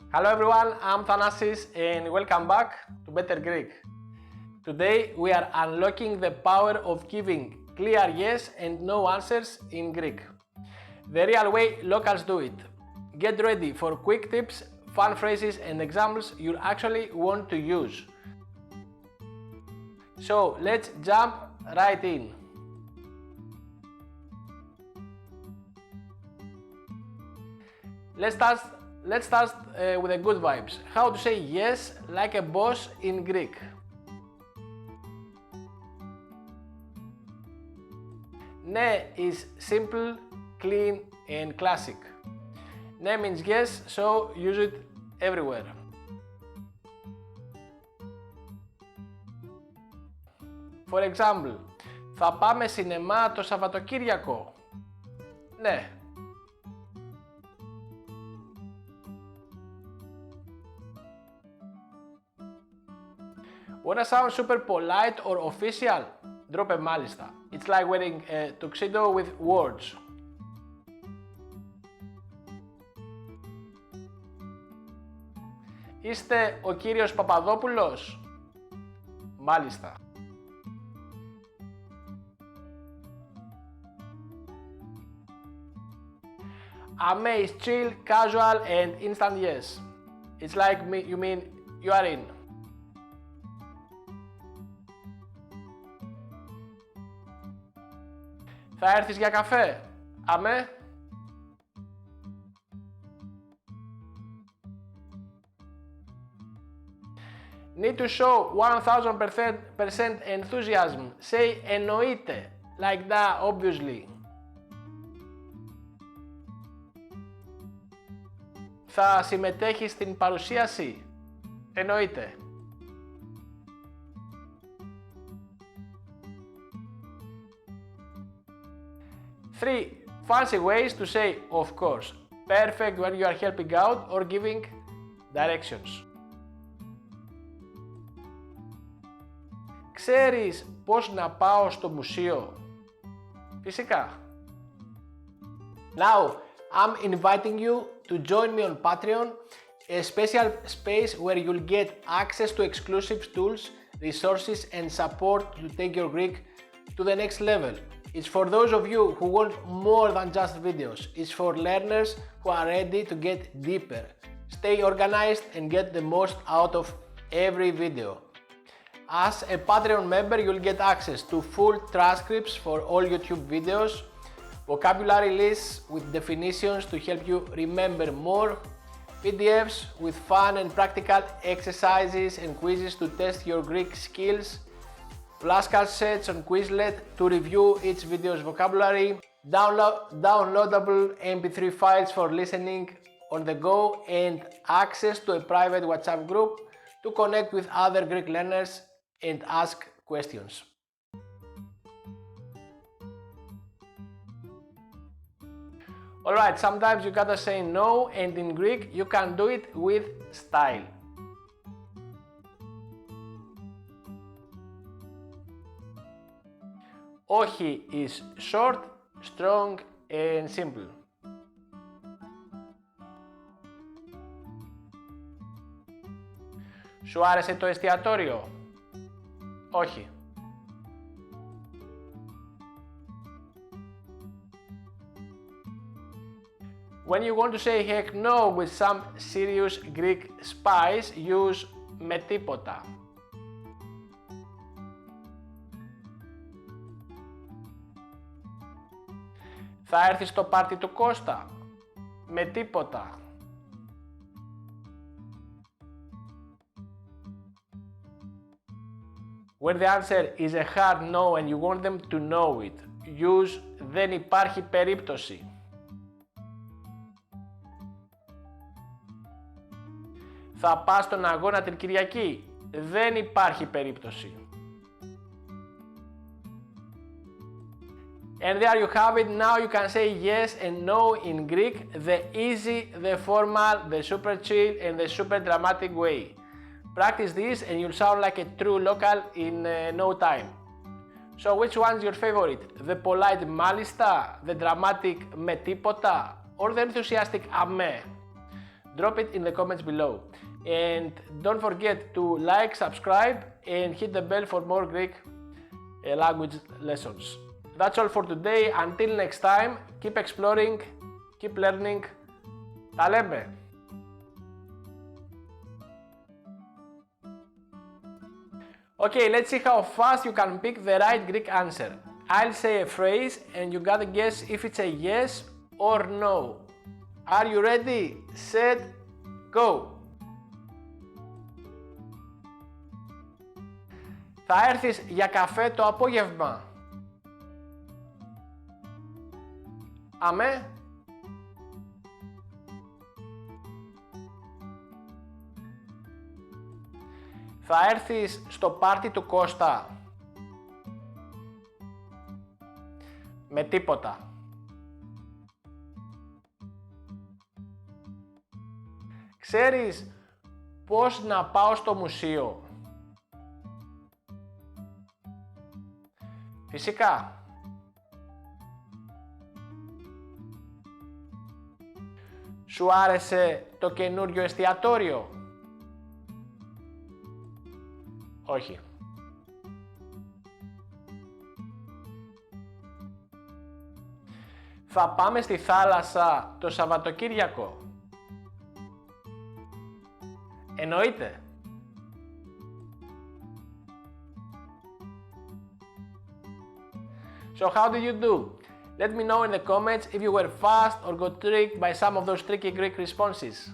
Hello everyone, I'm Thanasis and welcome back to Better Greek. Today we are unlocking the power of giving clear yes and no answers in Greek. The real way locals do it. Get ready for quick tips, fun phrases and examples you'll actually want to use. So let's jump right in. Let's start with the good vibes. How to say yes like a boss in Greek. Ne is simple, clean and classic. Ne means yes, so use it everywhere. For example, θα πάμε σινεμά το Σαββατοκύριακο. Ναι. Wanna sound super polite or official? Drop a μάλιστα. It's like wearing a tuxedo with words. Είστε ο κύριος Παπαδόπουλος? Μάλιστα. Ame is chill, casual and instant yes. It's like you mean you are in. Θα έρθεις για καφέ? Αμέ. Need to show 1000% enthusiasm. Say εννοείται. Like that, obviously. Θα συμμετέχεις στην παρουσίαση? Εννοείται. 3 fancy ways to say of course. Perfect when you are helping out or giving directions. Ξέρεις πώς να πάω στο μουσείο? Φυσικά. Now, I'm inviting you to join me on Patreon, a special space where you'll get access to exclusive tools, resources and support to take your Greek to the next level. It's for those of you who want more than just videos. It's for learners who are ready to get deeper. Stay organized and get the most out of every video. As a Patreon member, you'll get access to full transcripts for all YouTube videos, vocabulary lists with definitions to help you remember more, PDFs with fun and practical exercises and quizzes to test your Greek skills, flashcard sets on Quizlet to review each video's vocabulary, downloadable MP3 files for listening on the go and access to a private WhatsApp group to connect with other Greek learners and ask questions. Alright, sometimes you gotta say no and in Greek you can do it with style. Όχι is short, strong and simple. Σου άρεσε το εστιατόριο? Όχι. When you want to say heck no with some serious Greek spice, use με τίποτα. Θα έρθεις στο πάρτι του Κώστα? Με τίποτα. When the answer is a hard no and you want them to know it, use δεν υπάρχει περίπτωση. Θα πας στον αγώνα την Κυριακή? Δεν υπάρχει περίπτωση. And there you have it. Now you can say yes and no in Greek, the easy, the formal, the super chill and the super dramatic way. Practice this and you'll sound like a true local in no time. So which one's your favorite? The polite μάλιστα, the dramatic με τίποτα or the enthusiastic αμέ? drop it in the comments below. And don't forget to like, subscribe, and hit the bell for more Greek language lessons. That's all for today. Until next time, keep exploring, keep learning. Τα λέμε! Okay, let's see how fast you can pick the right Greek answer. I'll say a phrase and you gotta guess if it's a yes or no. Are you ready? Set, go! Θα έρθεις για καφέ το απόγευμα? Αμέ? Θα έρθεις στο πάρτι του Κώστα? Με τίποτα. Ξέρεις πώς να πάω στο μουσείο? Φυσικά. Σου άρεσε το καινούριο εστιατόριο? Όχι. Θα πάμε στη θάλασσα το Σαββατοκύριακο? Εννοείται. So how did you do? Let me know in the comments if you were fast or got tricked by some of those tricky Greek responses.